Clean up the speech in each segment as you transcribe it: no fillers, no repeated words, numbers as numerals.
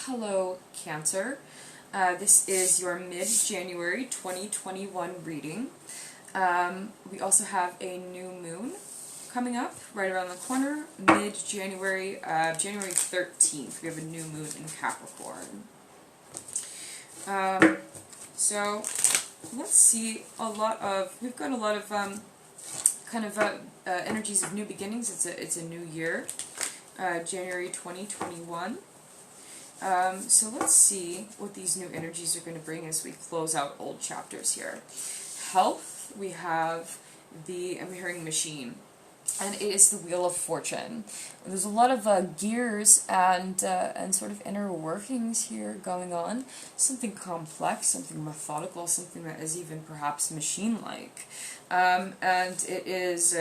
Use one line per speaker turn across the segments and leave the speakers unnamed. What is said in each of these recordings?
Hello, Cancer. This is your mid-January 2021 reading. We also have a new moon coming up right around the corner, mid-January, January 13th. We have a new moon in Capricorn. So let's see, we've got a lot of energies of new beginnings. It's a new year, January 2021. So let's see what these new energies are going to bring as we close out old chapters here. Health, we have I'm hearing machine, and it is the Wheel of Fortune. There's a lot of gears and sort of inner workings here going on. Something complex, something methodical, something that is even perhaps machine-like. And it is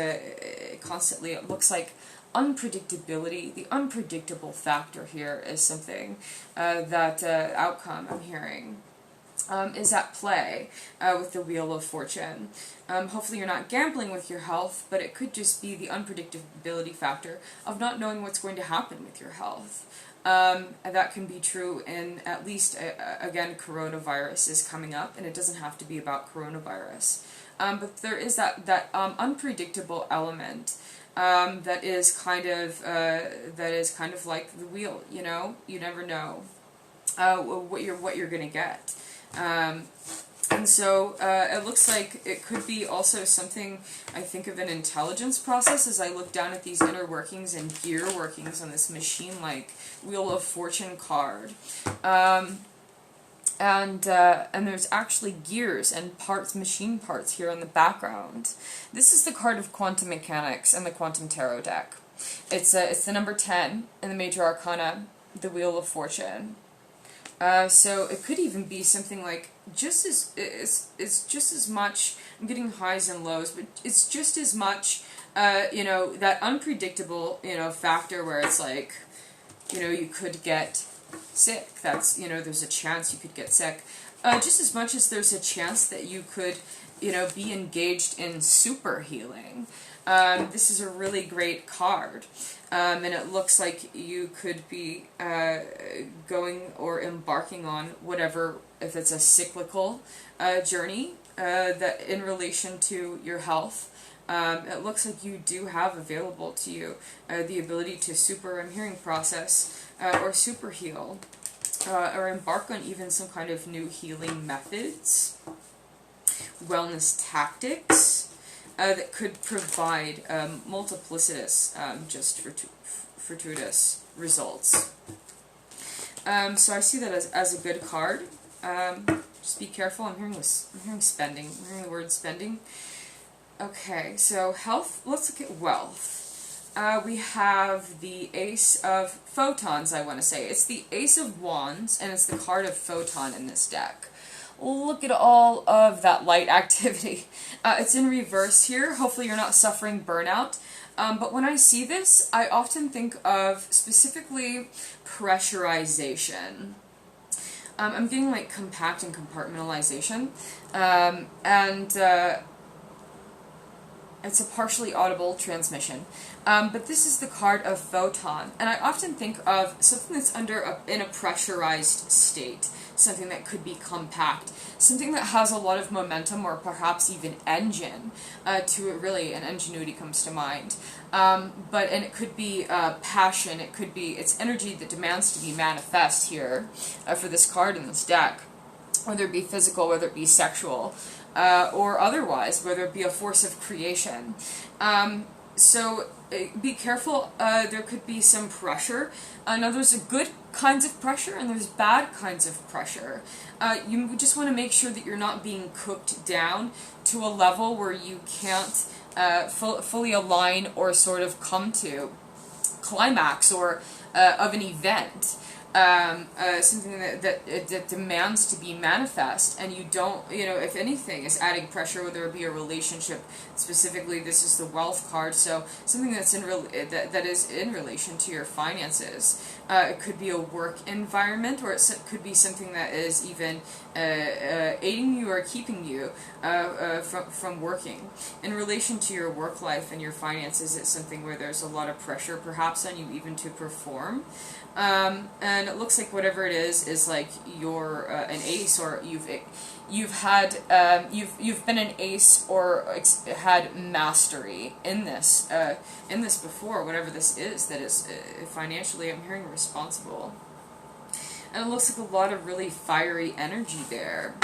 constantly, it looks like unpredictability. The unpredictable factor here is something that outcome I'm hearing is at play with the Wheel of Fortune. Hopefully you're not gambling with your health, but it could just be the unpredictability factor of not knowing what's going to happen with your health. That can be true in at least, again, coronavirus is coming up, and it doesn't have to be about coronavirus. But there is that unpredictable element that is kind of like the wheel. You know, you never know what you're gonna get, and so it looks like it could be also something. I think of an intelligence process as I look down at these inner workings and gear workings on this machine-like Wheel of Fortune card. And there's actually gears and parts, machine parts here in the background. This is the card of quantum mechanics and the quantum tarot deck. It's the number 10 in the major arcana, the Wheel of Fortune. So it could even be something like it's just as much. I'm getting highs and lows, but it's just as much. That unpredictable factor where it's like, you could get sick. There's a chance you could get sick. Just as much as there's a chance that you could, be engaged in super healing. This is a really great card. And it looks like you could be going or embarking on whatever, if it's a cyclical journey that in relation to your health. It looks like you do have available to you the ability to I'm hearing process or super heal or embark on even some kind of new healing methods, wellness tactics that could provide multiplicitous, just fortuitous results. So I see that as a good card. Just be careful. I'm hearing spending. I'm hearing the word spending. Okay, so health, let's look at wealth. We have the Ace of Photons, I want to say. It's the Ace of Wands, and it's the card of Photon in this deck. Look at all of that light activity. It's in reverse here. Hopefully you're not suffering burnout. But when I see this, I often think of specifically pressurization. I'm getting like compact and compartmentalization. It's a partially audible transmission. But this is the card of Photon. And I often think of something that's in a pressurized state. Something that could be compact. Something that has a lot of momentum or perhaps even engine to it, really, and ingenuity comes to mind. And it could be passion. It's energy that demands to be manifest here for this card in this deck. Whether it be physical, whether it be sexual, or otherwise, whether it be a force of creation. So be careful. There could be some pressure. Now there's good kinds of pressure and there's bad kinds of pressure. You just want to make sure that you're not being cooked down to a level where you can't fully align or sort of come to climax or of an event. Something that demands to be manifest, and you don't, if anything is adding pressure, whether it be a relationship, specifically this is the wealth card, so something that's that is in relation to your finances. It could be a work environment, or it could be something that is even aiding you or keeping you from working. In relation to your work life and your finances, it's something where there's a lot of pressure perhaps on you even to perform. And it looks like whatever it is like you're an ace, or you've had you've been an ace or had mastery in this before, whatever this is that is financially, I'm hearing, responsible. And it looks like a lot of really fiery energy there.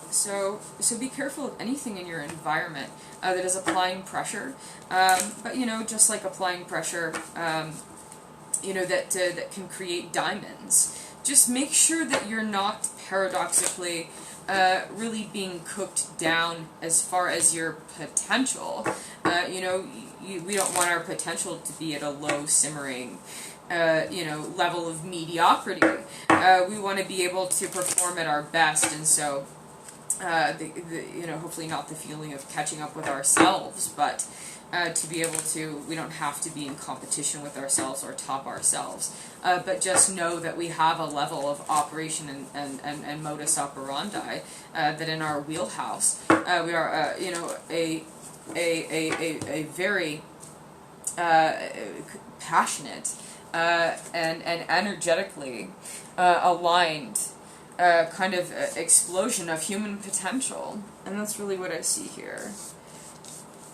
So be careful of anything in your environment that is applying pressure. But just like applying pressure, that can create diamonds. Just make sure that you're not paradoxically really being cooked down as far as your potential. We don't want our potential to be at a low simmering level of mediocrity. We want to be able to perform at our best, and so hopefully not the feeling of catching up with ourselves, but to be able to, we don't have to be in competition with ourselves or top ourselves, but just know that we have a level of operation and modus operandi that in our wheelhouse, we are, a very passionate and energetically aligned kind of explosion of human potential, and that's really what I see here.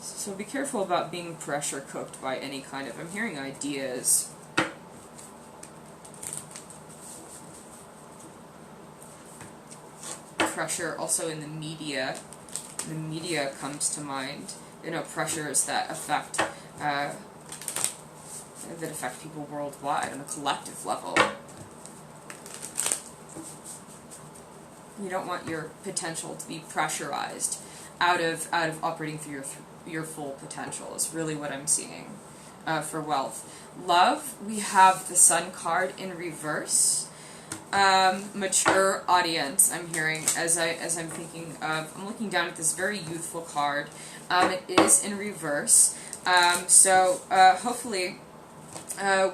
So be careful about being pressure cooked by any kind of, I'm hearing ideas. Pressure also in the media. The media comes to mind. Pressures that affect people worldwide on a collective level. You don't want your potential to be pressurized out of operating through your full potential is really what I'm seeing for wealth. Love, we have the Sun card in reverse. Mature audience, I'm hearing, as I'm thinking of, I'm looking down at this very youthful card. It is in reverse. So hopefully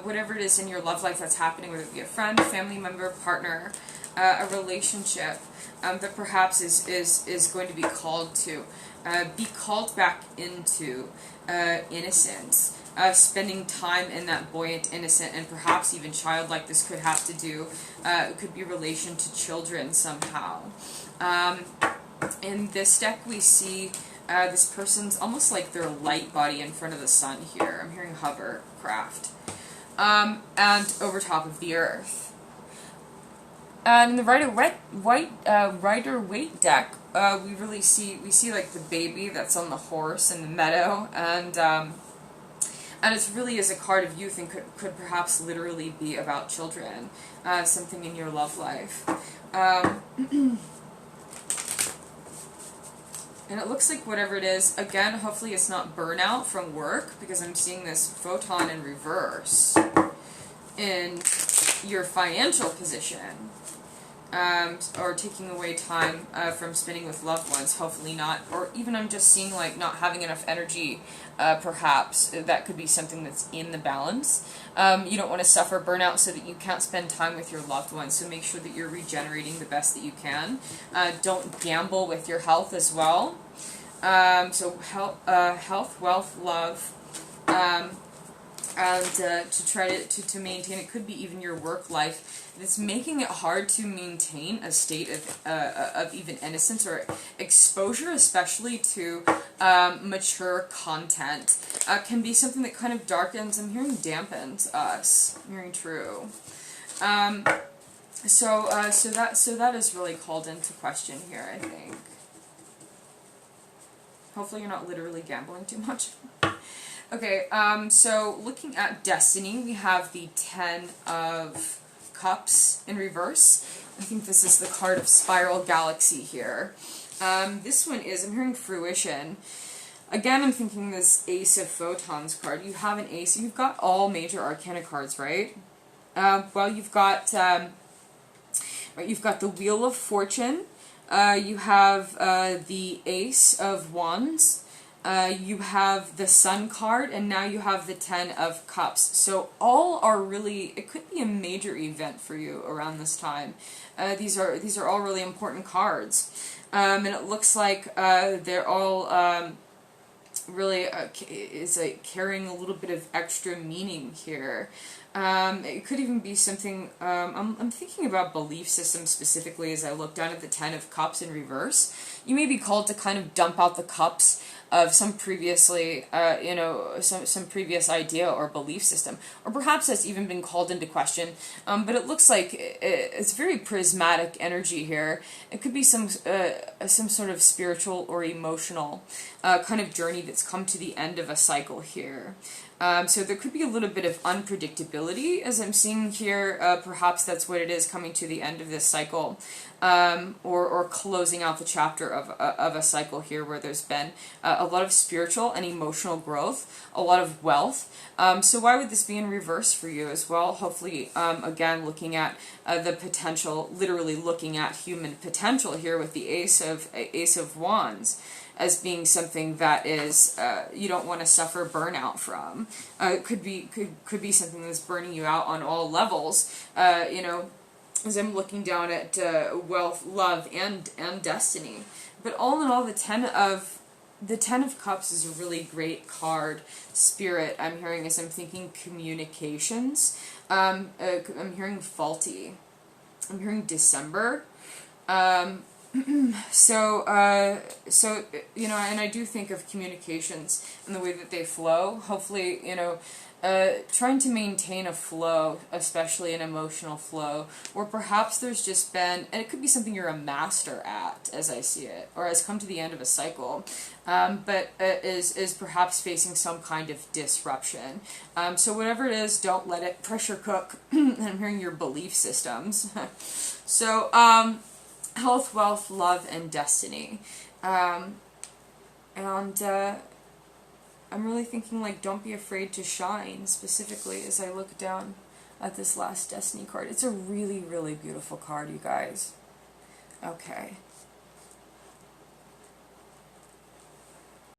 whatever it is in your love life that's happening, whether it be a friend, family member, partner, a relationship that perhaps is going to be called to, be called back into innocence, spending time in that buoyant, innocent, and perhaps even childlike. This could have to do, it could be relation to children somehow. In this deck we see this person's almost like their light body in front of the sun here. I'm hearing hovercraft. And over top of the earth. And in the Rider-Waite deck, we really see like the baby that's on the horse in the meadow, and it really is a card of youth and could perhaps literally be about children, something in your love life. And it looks like whatever it is, again, hopefully it's not burnout from work, because I'm seeing this photon in reverse in your financial position. Or taking away time from spending with loved ones, hopefully not, or even I'm just seeing like not having enough energy, perhaps, that could be something that's in the balance. You don't want to suffer burnout so that you can't spend time with your loved ones, so make sure that you're regenerating the best that you can. Don't gamble with your health as well. So health, wealth, love, and to try to maintain, it could be even your work life. It's making it hard to maintain a state of even innocence or exposure, especially to mature content. Can be something that kind of darkens, I'm hearing dampens us. I'm hearing true. So that is really called into question here, I think. Hopefully you're not literally gambling too much. Okay, so looking at destiny, we have the Ten of Cups in reverse. I think this is the card of Spiral Galaxy here. This one is, I'm hearing fruition. Again, I'm thinking this Ace of Photons card. You have an ace. You've got all major arcana cards, right? Well, you've got the Wheel of Fortune. You have the Ace of Wands. You have the Sun card, and now you have the Ten of Cups. So all are really, it could be a major event for you around this time. These are all really important cards. And it looks like they're all really carrying a little bit of extra meaning here. It could even be something, I'm thinking about belief systems specifically as I look down at the Ten of Cups in reverse. You may be called to kind of dump out the cups of some previously, some previous idea or belief system. Or perhaps that's even been called into question. But it looks like it's very prismatic energy here. It could be some sort of spiritual or emotional kind of journey that's come to the end of a cycle here. So there could be a little bit of unpredictability, as I'm seeing here. Perhaps that's what it is, coming to the end of this cycle, or closing out the chapter of a cycle here where there's been a lot of spiritual and emotional growth, a lot of wealth. So why would this be in reverse for you as well? Hopefully, again, looking at the potential, literally looking at human potential here with the Ace of Wands, as being something that is you don't want to suffer burnout from. It could be something that's burning you out on all levels. As I'm looking down at wealth, love, and destiny. But all in all, the Ten of Cups is a really great card. Spirit, I'm hearing, as I'm thinking communications. I'm hearing faulty. I'm hearing December. So, and I do think of communications and the way that they flow. Hopefully, trying to maintain a flow, especially an emotional flow, or perhaps there's just been, and it could be something you're a master at, as I see it, or has come to the end of a cycle, but is perhaps facing some kind of disruption. So whatever it is, don't let it pressure cook. And I'm hearing your belief systems. So, health, wealth, love, and destiny. I'm really thinking, like, don't be afraid to shine, specifically as I look down at this last destiny card. It's a really, really beautiful card, you guys. Okay.